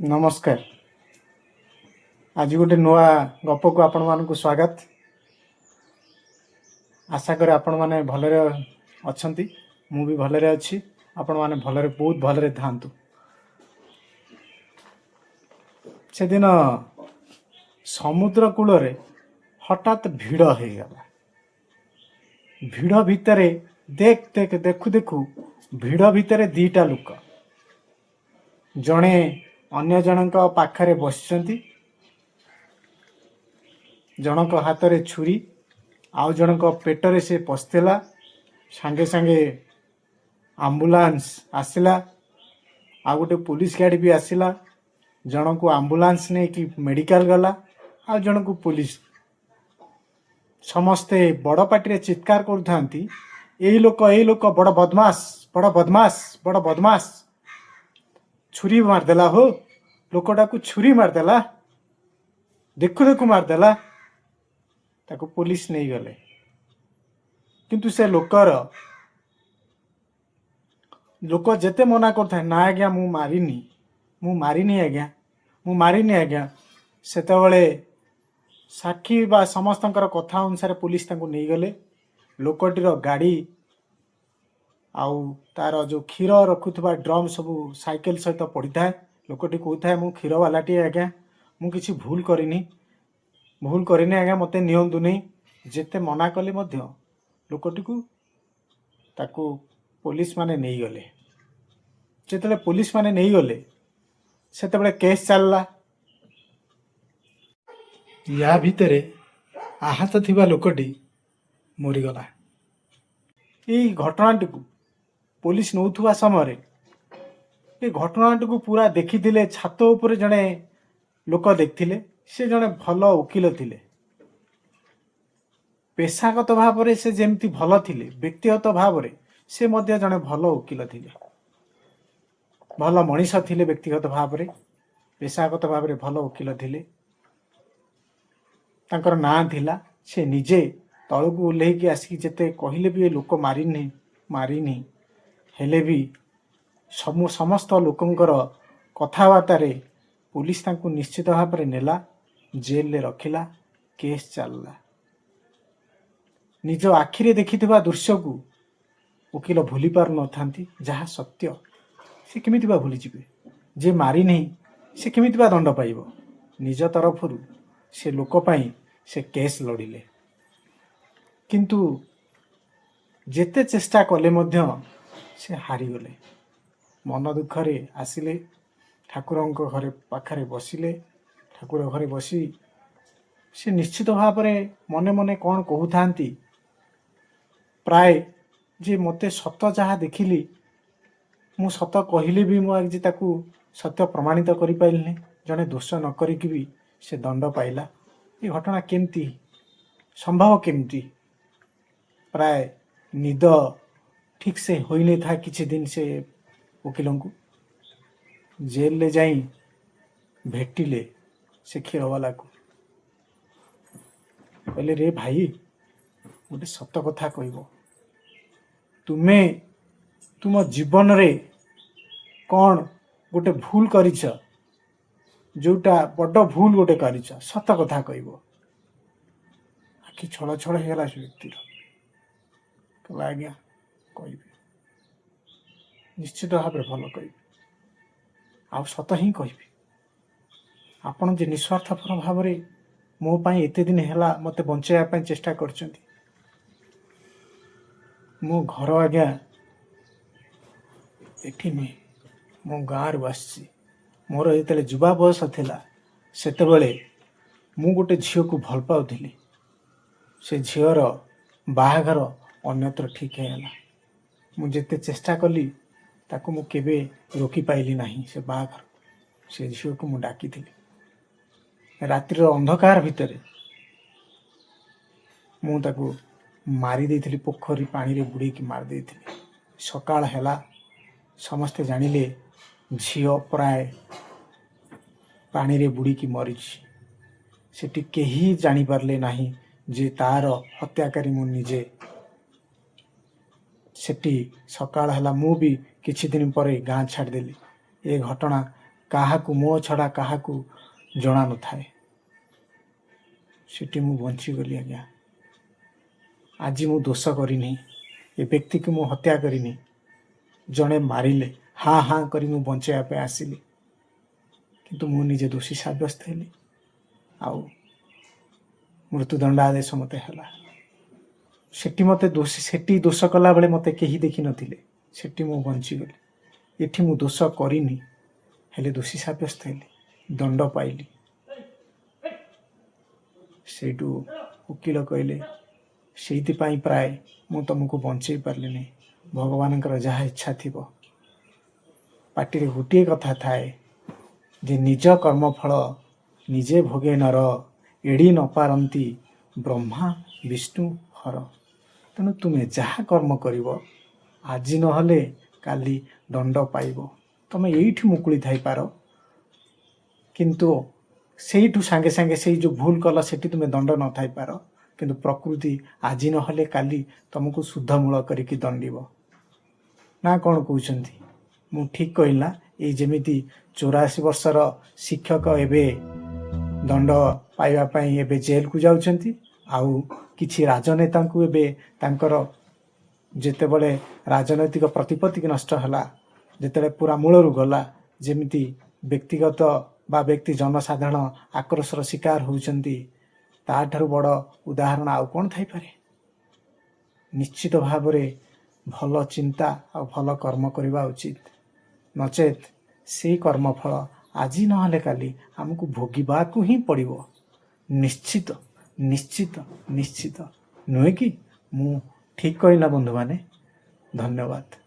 नमस्कार। आज गोटे नुआ गप को आपण मानक स्वागत। आशा करे आपण माने भलरे अछंती, मु भी भलरे अछि। आपण माने भलरे बहुत भलरे थांतु। से दिन समुद्र कूल रे हठात भिड़ हो गला। भिड़ भितरे देखु देखु भिड़ भितरे दीटा लोक, जड़े अन्य जनक पाखरे बसिचंती, जनक हाथ रे छुरी, आउ जनक पेटरे से पसतेला। सांगे सांगे आंबुलांस आसिला, आ गोटे पुलिस गाड़ी भी आसिला। जन को आंबुलांस ने कि मेडिकल गला, आ जन को पुलिस। समस्ते बड़ पार्टी चित्कार करुथांती, एई लोक बड़ बदमाश, बड़ बदमाश, बड़ बदमाश। छुरी मारदेला हो, लोकटा को छुरी मारदेला, देखु देखु मारदेला। ताको पुलिस नहीं गले, किंतु से लोक जेते मना करता है, ना आज्ञा मु मारिनी आज्ञा, मु मारिनी आज्ञा। सेतबेले साक्षी बा समस्तंकर कथा अनुसार पुलिस तांको नहीं गले। लोकटीर गाड़ी आउ तार जो क्षीर रखुवा ड्रम सब साइकेल सहित पड़ी था। लोकटी कहता है, मु क्षीर वालाटी आज्ञा, मु किसी भूल करिनी आज्ञा, मते नियंतु नहीं। जेते मना कले मध्य लोकटी को ताको पुलिस माने नहीं गले। जेते पुलिस माने नहीं गले, सेते केस चलला। या भितरे आहत थिबा लोकटी मरीगला। यही घटनाटी को पुलिस नौथुवा समय ये घटनाटी को पूरा देखी छात उपर जड़े लोक देखिले। से जड़े भल वकिल थिले। पेशागत भाव से जेमती भल थिले, व्यक्तिगत भाव से मध्य जड़े भल वकिल थिले, भल मनीष थिले। व्यक्तिगत भाव पेशागत भाव भल वकिल थिले। तांकर नाम थिला। से निजे तलकू ओह्लैकी आसिक जेते कहले भी लोक मारिनी हेले भी समस्त लोकंकर कथबार्ता पुलिस तांको निश्चित भाव में नेला, जेल ले रखिला, केस चलला। निज आखिरे देखिथिबा दृश्य को वकील भूली पार न थांती। जहाँ सत्य से केमिति बा भूली जिवे। जे मारी नहीं से केमिति बा दंड पाइबो। निज तरफरु से लोक पाई से केस लड़िले, किंतु जेते चेष्टा कले मध्य से हारी गले। मन दुखरे आसिले, ठाकुरंक घरे पाखरे बसिले। ठाकुर घरे बसी से निश्चित भाव में मने मने कौन कहूथांती, प्राय जे मते सत जहाँ देखिली मु सत कहले भी मु आज ताकू सत्य प्रमाणित करि पाइलनि। जने दोष न करिकि भी से दंड पाइला। ये घटना केमती संभव, केमती? प्राय निद ठीक से होई नहीं था। किछि दिन से वकीलों को जेल ले जाई भेटिले। से क्षीरवाला को कहले, रे भाई गोटे सत कथा कहब, तुमे तुम जीवन रे कौन गोटे भूल करिछ, जोटा बड़ भूल गोटे करिछ, सत कथा कहब। आखि छल छल होगला से व्यक्तिर। कहला, आज्ञा कहबी, निश्चित भाव भल कहबी, आ सत ही कहबी। आपण जे निस्वार्थपर भाव में मो पाई एते दिन हैला मते बंचाइया पाई चेष्टा करछंती। मो घर आज्ञा एठी नुहे, मो गाँव आसी। मोर जो युवा बयस थिला सेतेबेले मु गोटे झील को भल पाउथिली। से झीर बाहाघर अन्यत्र ठीक है। मु जेते चेष्टा कली ताकू मु केबे रोकी पाइली नहीं। से बाहाघर से झील को मु डाकी थिली। रातिर अंधकार भितर मु ताकू मारी देइथिली। पोखरी पानी रे बुड़ी की मार देइथिली। सकाळ हैला, समस्ते जानिले झील प्राय पानी रे बुड़ी की मरीछि। सेठी केही जानी पारले नाही जे तार हत्याकारी मु निजे। सेठी सकाळ हैला, मु भी किछि दिन परे गाँ छाड़ देली। ये घटना କାହାକୁ ମୋ ଛଡ଼ା କାହାକୁ ଜଣା ନଥାଏ। ସେଠି ମୁଁ ବଞ୍ଚିଗଲି ଆଜ୍ଞା। ଆଜି ମୁଁ ଦୋଷ କରିନି, ଏ ବ୍ୟକ୍ତିକୁ ମୁଁ ହତ୍ୟା କରିନି। ଜଣେ ମାରିଲେ ହାଁ ହାଁ କରି ମୁଁ ବଞ୍ଚାଇବା ପାଇଁ ଆସିଲି, କିନ୍ତୁ ମୁଁ ନିଜେ ଦୋଷୀ ସାବ୍ୟସ୍ତ ହେଲି। ଆଉ ମୃତ୍ୟୁଦଣ୍ଡ ଆଦେଶ ମୋତେ ହେଲା। ସେଠି ଦୋଷ କଲାବେଳେ ମୋତେ କେହି ଦେଖିନଥିଲେ। ସେଠି ମୁଁ ବଞ୍ଚିଗଲି। ଏଠି ମୁଁ ଦୋଷ କରିନି, ହେଲେ ଦୋଷୀ ସାବ୍ୟସ୍ତ ହେଲି, ଦଣ୍ଡ ପାଇଲି। ସେଇଠୁ ଓକିଲ କହିଲେ, ସେଇଥିପାଇଁ ପ୍ରାୟ ମୁଁ ତୁମକୁ ବଞ୍ଚେଇ ପାରିଲିନି। ଭଗବାନଙ୍କର ଯାହା ଇଚ୍ଛା ଥିବ। ପାଟିରେ ଗୋଟିଏ କଥା ଥାଏ ଯେ ନିଜ କର୍ମଫଳ ନିଜେ ଭୋଗେ ନର, ଏଡ଼ି ନ ପାରନ୍ତି ବ୍ରହ୍ମା ବିଷ୍ଣୁ ହର। ତେଣୁ ତୁମେ ଯାହା କର୍ମ କରିବ, ଆଜି ନହେଲେ କାଲି ଦଣ୍ଡ ପାଇବ। ତୁମେ ଏଇଠି ମୁକୁଳି ଥାଇପାର, କିନ୍ତୁ ସେଇଠୁ ସାଙ୍ଗେ ସାଙ୍ଗେ ସେଇ ଯେଉଁ ଭୁଲ କଲ ସେଠି ତୁମେ ଦଣ୍ଡ ନଥାଇପାର, କିନ୍ତୁ ପ୍ରକୃତି ଆଜି ନହେଲେ କାଲି ତୁମକୁ ଶୁଦ୍ଧମୂଳ କରିକି ଦଣ୍ଡିବ। ନା କ'ଣ କହୁଛନ୍ତି? ମୁଁ ଠିକ୍ କହିଲି ନା? ଏଇ ଯେମିତି 84 ବର୍ଷର ଶିକ୍ଷକ ଏବେ ଦଣ୍ଡ ପାଇବା ପାଇଁ ଏବେ ଜେଲକୁ ଯାଉଛନ୍ତି, ଆଉ କିଛି ରାଜନେତାଙ୍କୁ ଏବେ ତାଙ୍କର ଯେତେବେଳେ ରାଜନୈତିକ ପ୍ରତିପତ୍ତି ନଷ୍ଟ ହେଲା, ଯେତେବେଳେ ପୁରା ମୂଳରୁ ଗଲା, ଯେମିତି ବ୍ୟକ୍ତିଗତ ବା ବ୍ୟକ୍ତି ଜନସାଧାରଣ ଆକ୍ରୋଶର ଶିକାର ହେଉଛନ୍ତି, ତାଠାରୁ ବଡ଼ ଉଦାହରଣ ଆଉ କ'ଣ ଥାଇପାରେ? ନିଶ୍ଚିତ ଭାବରେ ଭଲ ଚିନ୍ତା ଆଉ ଭଲ କର୍ମ କରିବା ଉଚିତ। ନଚେତ୍ ସେଇ କର୍ମଫଳ ଆଜି ନହେଲେ କାଲି ଆମକୁ ଭୋଗିବାକୁ ହିଁ ପଡ଼ିବ। ନିଶ୍ଚିତ ନିଶ୍ଚିତ ନିଶ୍ଚିତ, ନୁହେଁ କି? ମୁଁ ଠିକ୍ କହିଲି ନା ବନ୍ଧୁମାନେ? ଧନ୍ୟବାଦ।